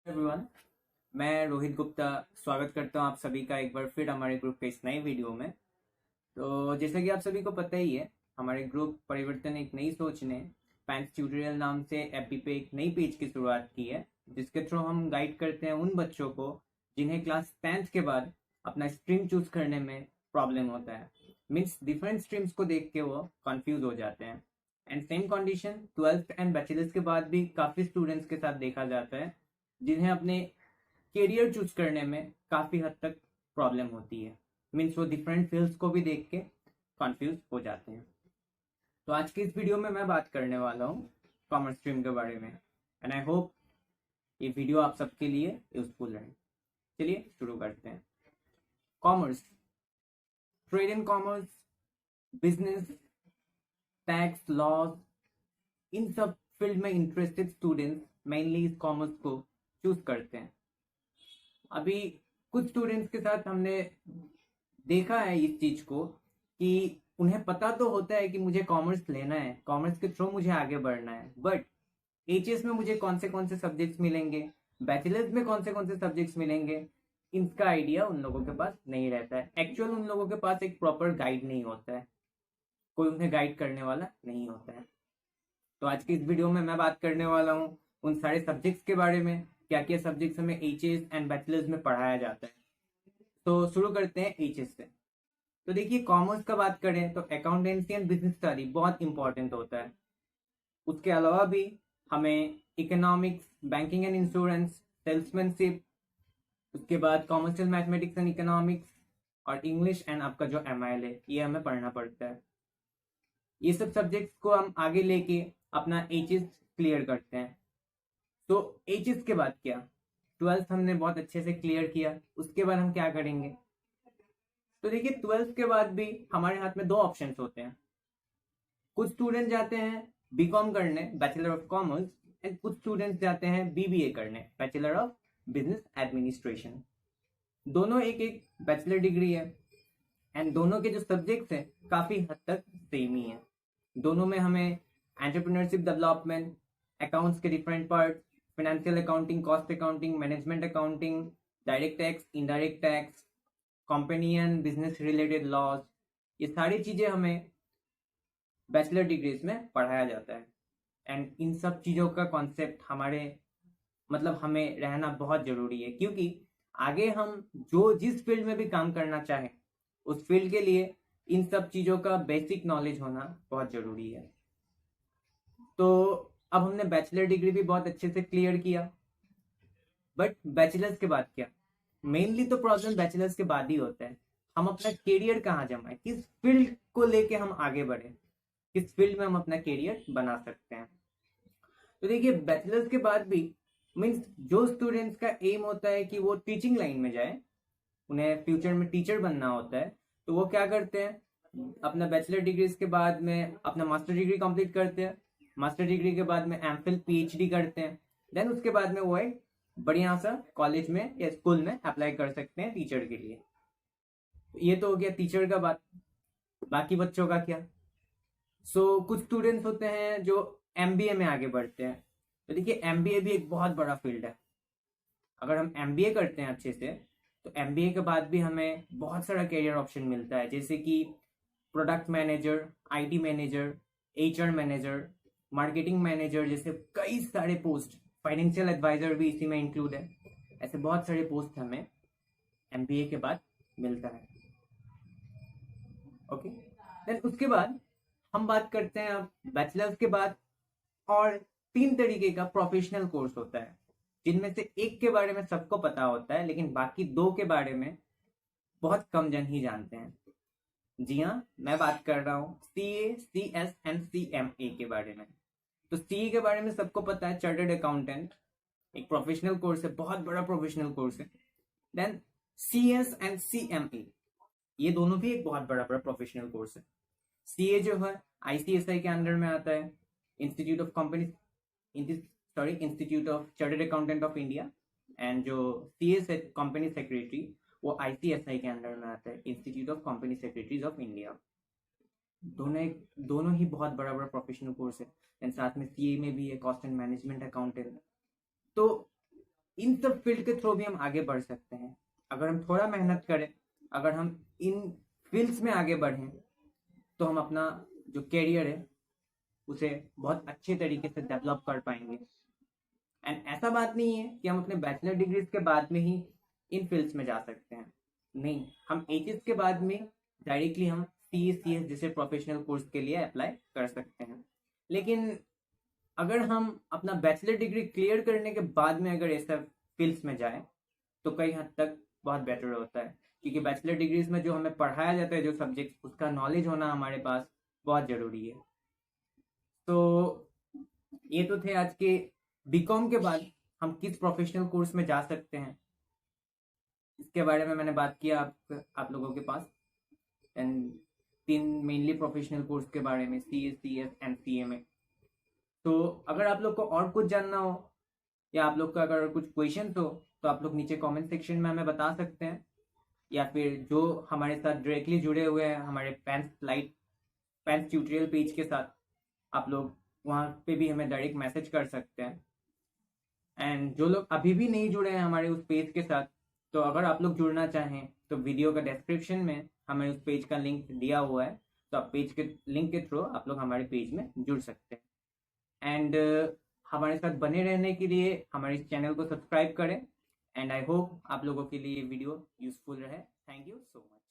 Everyone, मैं रोहित गुप्ता स्वागत करता हूं आप सभी का एक बार फिर हमारे ग्रुप के इस नए वीडियो में। तो जैसा कि आप सभी को पता ही है, हमारे ग्रुप परिवर्तन एक नई सोच ने पैंस ट्यूटोरियल नाम से एफबी पे एक नई पेज की शुरुआत की है, जिसके थ्रू हम गाइड करते हैं उन बच्चों को जिन्हें क्लास 10th के बाद अपना स्ट्रीम चूज करने में प्रॉब्लम होता है। मीन्स डिफरेंट स्ट्रीम्स को देख के वो कंफ्यूज हो जाते हैं। And same condition 12th and bachelors के बाद भी काफ़ी स्टूडेंट्स के साथ देखा जाता है, जिन्हें अपने करियर चूज करने में काफी हद तक प्रॉब्लम होती है। मीन्स वो डिफरेंट फील्ड्स को भी देख के कंफ्यूज हो जाते हैं। तो आज की इस वीडियो में मैं बात करने वाला हूँ कॉमर्स स्ट्रीम के बारे में, एंड आई होप ये वीडियो आप सबके लिए यूजफुल रहे। चलिए शुरू करते हैं। Commerce, trade in commerce, business, tax, laws, इन सब फील्ड में इंटरेस्टेड स्टूडेंट्स मेनली इस कॉमर्स को चूज करते हैं। अभी कुछ स्टूडेंट्स के साथ हमने देखा है इस चीज को कि उन्हें पता तो होता है कि मुझे कॉमर्स लेना है, कॉमर्स के थ्रू मुझे आगे बढ़ना है, बट एचएस में मुझे कौन से सब्जेक्ट्स मिलेंगे, बैचलर्स में कौन से सब्जेक्ट्स मिलेंगे, इनका आइडिया उन लोगों के पास नहीं रहता है। एक्चुअल उन लोगों के पास एक प्रॉपर गाइड नहीं होता है, कोई उन्हें गाइड करने वाला नहीं होता है। तो आज की इस वीडियो में मैं बात करने वाला हूँ उन सारे सब्जेक्ट्स के बारे में, क्या क्या सब्जेक्ट्स हमें एचएस एंड बैचलर्स में पढ़ाया जाता है। तो शुरू करते हैं एचएस से। तो देखिए, कॉमर्स का बात करें तो अकाउंटेंसी एंड बिजनेस स्टडी बहुत इंपॉर्टेंट होता है। उसके अलावा भी हमें economics, banking and insurance, salesmanship, उसके बाद कॉमर्शियल मैथमेटिक्स एंड इकोनॉमिक्स और इंग्लिश एंड आपका जो एमआईएल है, ये हमें पढ़ना पड़ता है। ये सब सब्जेक्ट्स को हम आगे लेके अपना एचएस क्लियर करते हैं। तो एचएस के बाद क्या, 12th हमने बहुत अच्छे से क्लियर किया, उसके बाद हम क्या करेंगे। तो देखिए, 12th के बाद भी हमारे हाथ में दो ऑप्शंस होते हैं। कुछ स्टूडेंट जाते हैं बीकॉम करने, बैचलर ऑफ कॉमर्स, एंड कुछ स्टूडेंट्स जाते हैं बीबीए करने, बैचलर ऑफ बिजनेस एडमिनिस्ट्रेशन। दोनों एक एक बैचलर डिग्री है, एंड दोनों के जो सब्जेक्ट्स हैं काफी हद तक सेम ही है। दोनों में हमें एंटरप्रेन्योरशिप डेवलपमेंट, अकाउंट्स के different part, financial accounting, cost accounting, management accounting, direct tax, indirect tax, company and business related laws, ये सारी चीजें हमें बैचलर डिग्रीज में पढ़ाया जाता है। एंड इन सब चीजों का कॉन्सेप्ट हमें रहना बहुत जरूरी है, क्योंकि आगे हम जो जिस फील्ड में भी काम करना चाहें, उस फील्ड के लिए इन सब चीजों का बेसिक नॉलेज होना बहुत जरूरी है। तो अब हमने बैचलर डिग्री भी बहुत अच्छे से क्लियर किया, बट बैचलर्स के बाद क्या। मेनली तो प्रॉब्लम बैचलर्स के बाद ही होता है, हम अपना करियर कहाँ जमाएं, किस फील्ड को लेके हम आगे बढ़े, किस फील्ड में हम अपना करियर बना सकते हैं। तो देखिए, बैचलर्स के बाद भी मीन्स जो स्टूडेंट्स का एम होता है कि वो टीचिंग लाइन में जाए, उन्हें फ्यूचर में टीचर बनना होता है, तो वो क्या करते हैं, अपना बैचलर डिग्री के बाद में अपना मास्टर डिग्री कंप्लीट करते हैं, मास्टर डिग्री के बाद में एमफिल पीएचडी करते हैं, देन उसके बाद में वो एक बढ़िया सा कॉलेज में या स्कूल में अप्लाई कर सकते हैं टीचर के लिए। ये तो हो गया टीचर का बात। बाकी बच्चों का क्या। कुछ स्टूडेंट्स होते हैं जो एमबीए में आगे बढ़ते हैं। तो देखिए, एमबीए भी एक बहुत बड़ा फील्ड है। अगर हम एमबीए करते हैं अच्छे से, तो एमबीए के बाद भी हमें बहुत सारा करियर ऑप्शन मिलता है, जैसे कि product manager, IT manager, HR manager, marketing manager, जैसे कई सारे पोस्ट, फाइनेंशियल एडवाइजर भी इसी में इंक्लूड है। ऐसे बहुत सारे पोस्ट हमें एमबीए के बाद मिलता है। ओके, देन उसके बाद हम बात करते हैं अब बैचलर्स के बाद, और 3 तरीके का प्रोफेशनल कोर्स होता है, जिनमें से एक के बारे में सबको पता होता है, लेकिन बाकी 2 के बारे में बहुत कम जन ही जानते हैं। जी हाँ, मैं बात कर रहा हूँ सीए, सीएस एंड सीएमए के बारे में। तो सीए के बारे में सबको पता है, चार्टर्ड अकाउंटेंट, एक प्रोफेशनल कोर्स है, बहुत बड़ा प्रोफेशनल कोर्स है। देन सीएस एंड सीएमए, ये दोनों भी एक बहुत बड़ा प्रोफेशनल कोर्स है। सीए जो है आईसीएसआई के अंडर में आता है, institute of company institute of chartered accountant of India, and जो सीएस है कंपनी सेक्रेटरी, वो आईसीएसआई के अंडर में आता है, institute of company secretaries of India. दोनों ही बहुत बड़ा बड़ा प्रोफेशनल कोर्स है। एंड साथ में सीए में भी है कॉस्ट एंड मैनेजमेंट अकाउंटेंट। तो इन सब फील्ड के थ्रू भी हम आगे बढ़ सकते हैं। अगर हम थोड़ा मेहनत करें, अगर हम इन फील्ड्स में आगे बढ़ें, तो हम अपना जो कैरियर है उसे बहुत अच्छे तरीके से डेवलप कर पाएंगे। एंड ऐसा बात नहीं है कि हम अपने बैचलर डिग्रीज के बाद में ही इन फील्ड्स में जा सकते हैं। नहीं, हम एचएस के बाद में डायरेक्टली हम सीएस जैसे प्रोफेशनल कोर्स के लिए अप्लाई कर सकते हैं। लेकिन अगर हम अपना बैचलर डिग्री क्लियर करने के बाद में अगर ऐसा फील्ड्स में जाए तो कई हद तक बहुत बेटर होता है, क्योंकि बैचलर डिग्रीज में जो हमें पढ़ाया जाता है, जो सब्जेक्ट, उसका नॉलेज होना हमारे पास बहुत ज़रूरी है। तो ये तो थे आज के बीकॉम के बाद हम किस प्रोफेशनल कोर्स में जा सकते हैं, इसके बारे में मैंने बात किया आप लोगों के पास। एंड 3 मेनली प्रोफेशनल कोर्स के बारे में, CS एंड CMA। तो अगर आप लोग को और कुछ जानना हो या आप लोग का अगर कुछ क्वेश्चन हो तो आप लोग नीचे कमेंट सेक्शन में हमें बता सकते हैं, या फिर जो हमारे साथ डायरेक्टली जुड़े हुए हैं हमारे पैंस ट्यूटोरियल पेज के साथ, आप लोग वहाँ पे भी हमें डायरेक्ट मैसेज कर सकते हैं। एंड जो लोग अभी भी नहीं जुड़े हैं हमारे उस पेज के साथ, तो अगर आप लोग जुड़ना चाहें तो वीडियो का डिस्क्रिप्शन में हमें उस पेज का लिंक दिया हुआ है, तो आप पेज के लिंक के थ्रू आप लोग हमारे पेज में जुड़ सकते हैं। एंड हमारे साथ बने रहने के लिए हमारे इस चैनल को सब्सक्राइब करें। एंड आई होप आप लोगों के लिए ये वीडियो यूजफुल रहे। Thank you so much.